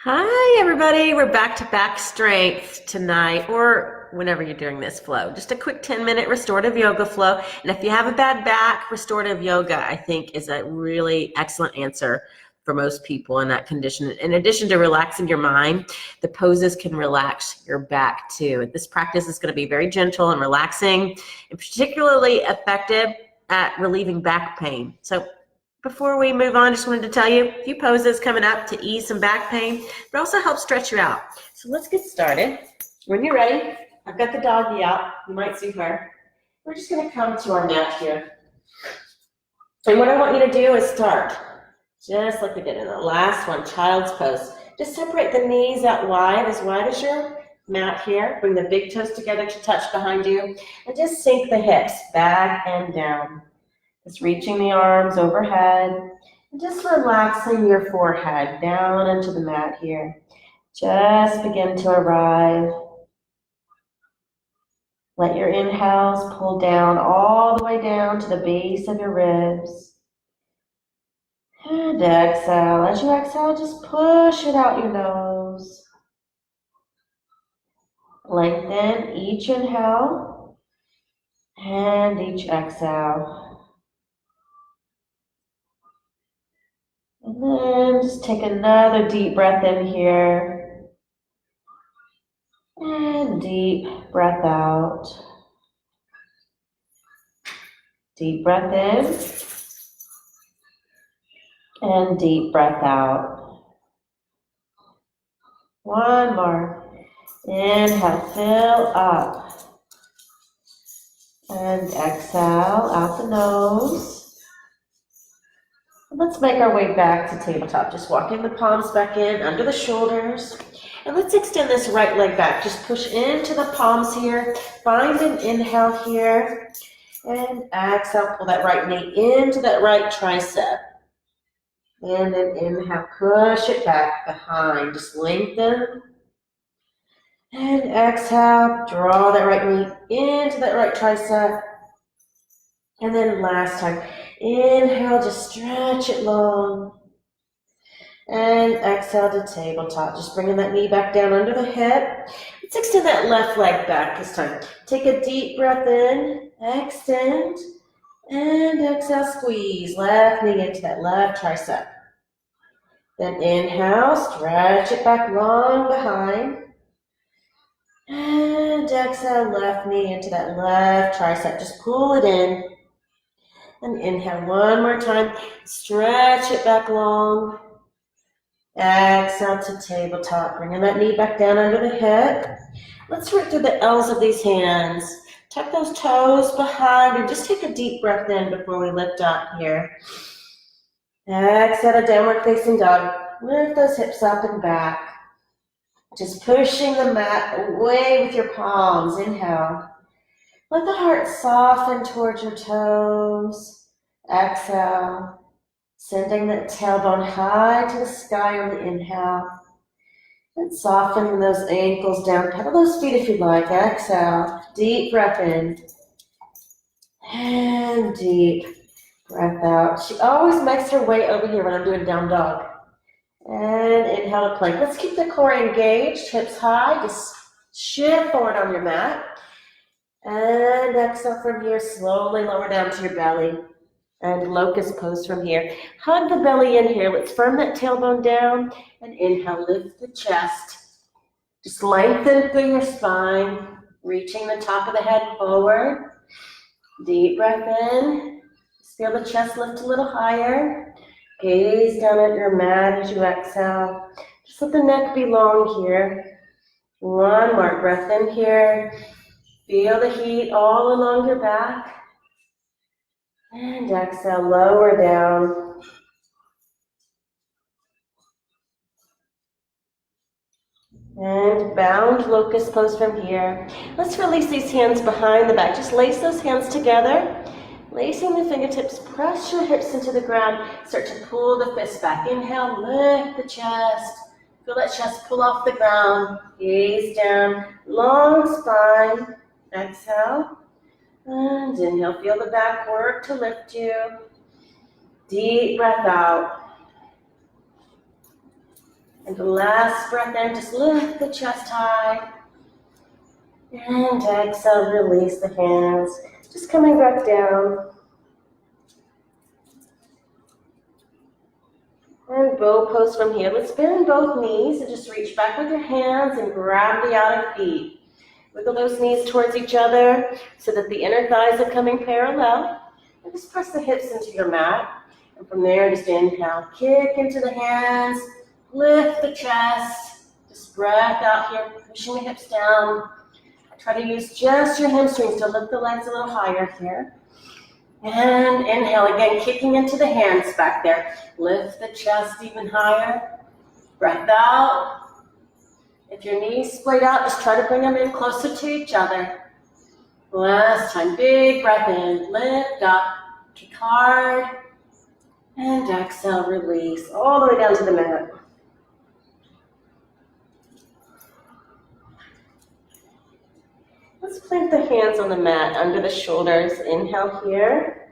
Hi, everybody. We're back to back strength tonight, or whenever you're doing this flow. Just a quick 10-minute restorative yoga flow. And if you have a bad back, restorative yoga, I think, is a really excellent answer for most people in that condition. In addition to relaxing your mind, the poses can relax your back too. This practice is going to be very gentle and relaxing, and particularly effective at relieving back pain. So before we move on, just wanted to tell you a few poses coming up to ease some back pain, but also help stretch you out. So let's get started. When you're ready, I've got the doggy out. You might see her. We're just going to come to our mat here. And what I want you to do is start just like we did in the last one, child's pose. Just separate the knees out wide as your mat here. Bring the big toes together to touch behind you. And just sink the hips back and down. Just reaching the arms overhead and just relaxing your forehead down into the mat here. Just begin to arrive. Let your inhales pull down all the way down to the base of your ribs. And exhale. As you exhale, just push it out your nose. Lengthen each inhale and each exhale. And then just take another deep breath in here. And deep breath out. Deep breath in. And deep breath out. One more. Inhale, fill up. And exhale out the nose. Let's make our way back to tabletop. Just walking the palms back in, under the shoulders. And let's extend this right leg back. Just push into the palms here. Find an inhale here. And exhale, pull that right knee into that right tricep. And then inhale, push it back behind. Just lengthen. And exhale, draw that right knee into that right tricep. And then last time, inhale, just stretch it long. And exhale to tabletop. Just bringing that knee back down under the hip. Let's extend that left leg back this time. Take a deep breath in, extend, and exhale, squeeze. Left knee into that left tricep. Then inhale, stretch it back long behind. And exhale, left knee into that left tricep. Just pull it in. And inhale one more time. Stretch it back long. Exhale to tabletop. Bringing that knee back down under the hip. Let's work through the L's of these hands. Tuck those toes behind and just take a deep breath in before we lift up here. Exhale to downward facing dog. Lift those hips up and back. Just pushing the mat away with your palms. Inhale. Let the heart soften towards your toes. Exhale. Sending that tailbone high to the sky on the inhale. And soften those ankles down. Pedal those feet if you'd like. Exhale. Deep breath in. And deep breath out. She always makes her way over here when I'm doing down dog. And inhale to plank. Let's keep the core engaged. Hips high. Just shift forward on your mat. And exhale from here, slowly lower down to your belly. And locust pose from here. Hug the belly in here. Let's firm that tailbone down. And inhale, lift the chest. Just lengthen through your spine. Reaching the top of the head forward. Deep breath in. Just feel the chest lift a little higher. Gaze down at your mat as you exhale. Just let the neck be long here. One more breath in here. Feel the heat all along your back. And exhale, lower down. And bound locust pose from here. Let's release these hands behind the back. Just lace those hands together. Lacing the fingertips, press your hips into the ground. Start to pull the fists back. Inhale, lift the chest. Feel that chest pull off the ground. Gaze down, long spine. Exhale. And inhale, feel the back work to lift you. Deep breath out. And the last breath in, just lift the chest high. And exhale, release the hands. Just coming back down. And bow pose from here. Let's bend both knees and just reach back with your hands and grab the outer feet. Wiggle those knees towards each other so that the inner thighs are coming parallel. And just press the hips into your mat. And from there, just inhale, kick into the hands, lift the chest. Just breath out here, pushing the hips down. Try to use just your hamstrings to lift the legs a little higher here. And inhale again, kicking into the hands back there. Lift the chest even higher. Breath out. If your knees splayed out, just try to bring them in closer to each other. Last time, big breath in, lift up, kick hard. And exhale, release all the way down to the mat. Let's plant the hands on the mat under the shoulders. Inhale here.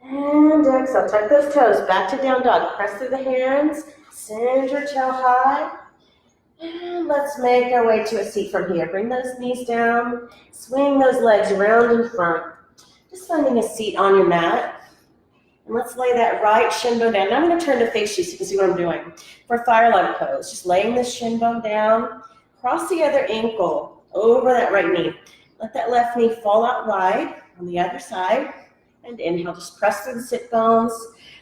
And exhale, tuck those toes back to down dog. Press through the hands, send your tail high. And let's make our way to a seat from here. Bring those knees down, swing those legs around in front. Just finding a seat on your mat. And let's lay that right shin bone down. Now I'm going to turn to face you so you can see what I'm doing. For firelight pose, just laying the shin bone down, cross the other ankle over that right knee. Let that left knee fall out wide on the other side. And inhale, just press through the sit bones.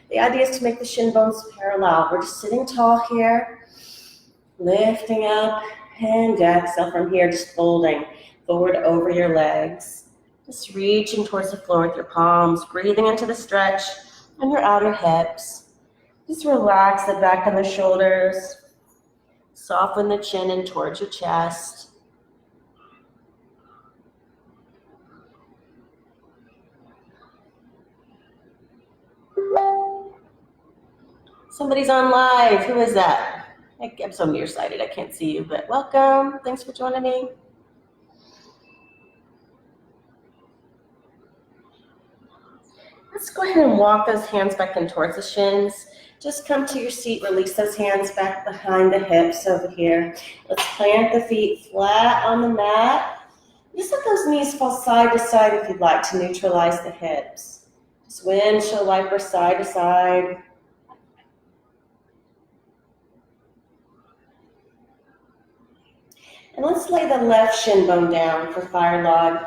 The idea is to make the shin bones parallel. We're just sitting tall here, lifting up, and exhale from here, just folding forward over your legs. Just reaching towards the floor with your palms, breathing into the stretch on your outer hips. Just relax the back of the shoulders. Soften the chin in towards your chest. Somebody's on live. Who is that? I'm so nearsighted, I can't see you, but welcome. Thanks for joining me. Let's go ahead and walk those hands back in towards the shins. Just come to your seat, release those hands back behind the hips over here. Let's plant the feet flat on the mat. Just let those knees fall side to side if you'd like to neutralize the hips. Just windshield wiper side to side. And let's lay the left shin bone down for fire log.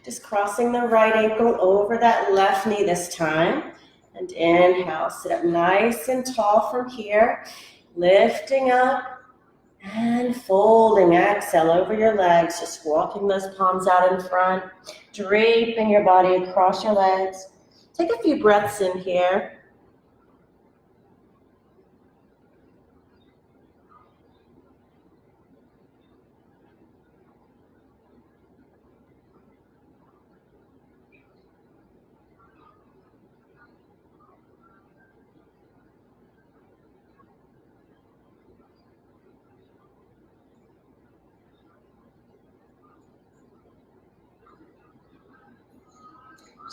Just crossing the right ankle over that left knee this time. And inhale, sit up nice and tall from here. Lifting up and folding. Exhale over your legs. Just walking those palms out in front. Draping your body across your legs. Take a few breaths in here.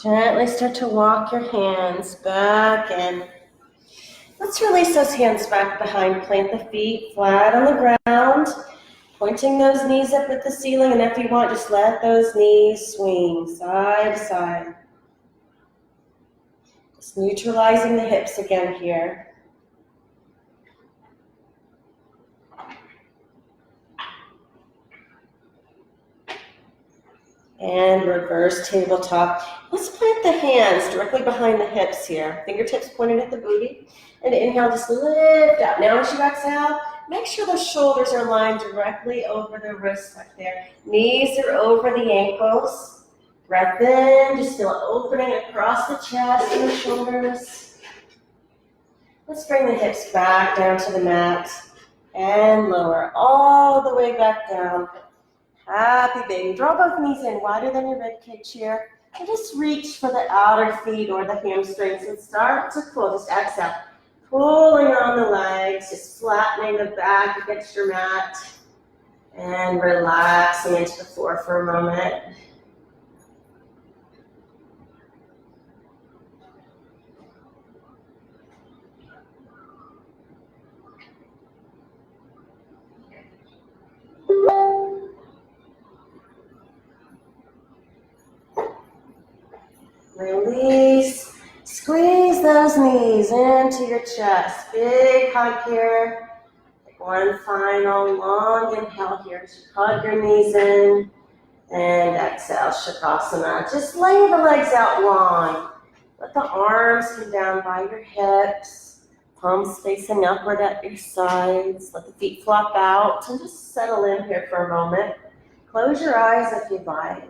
Gently start to walk your hands back in. Let's release those hands back behind. Plant the feet flat on the ground, pointing those knees up at the ceiling. And if you want, just let those knees swing side to side. Just neutralizing the hips again here. And reverse tabletop. Let's plant the hands directly behind the hips here. Fingertips pointed at the booty. And inhale, just lift up. Now as you exhale, make sure those shoulders are lined directly over the wrists back there. Knees are over the ankles. Breath in, just feel it opening across the chest and the shoulders. Let's bring the hips back down to the mat. And lower all the way back down. Happy baby. Draw both knees in wider than your rib cage here. And just reach for the outer feet or the hamstrings and start to pull. Just exhale. Pulling on the legs, just flattening the back against your mat. And relaxing into the floor for a moment. Release. Squeeze those knees into your chest. Big hug here. Take one final long inhale here as you hug your knees in. And exhale, Shavasana. Just lay the legs out long. Let the arms come down by your hips. Palms facing upward at your sides. Let the feet flop out. And just settle in here for a moment. Close your eyes if you'd like.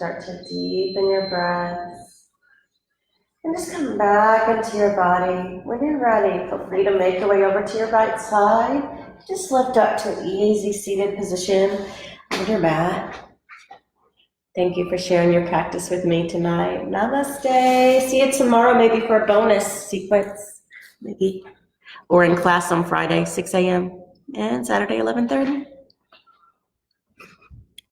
Start to deepen your breaths. And just come back into your body. When you're ready, feel free to make your way over to your right side. Just lift up to an easy seated position on your mat. Thank you for sharing your practice with me tonight. Namaste. See you tomorrow, maybe for a bonus sequence, maybe. Or in class on Friday, 6 a.m. and Saturday, 11:30.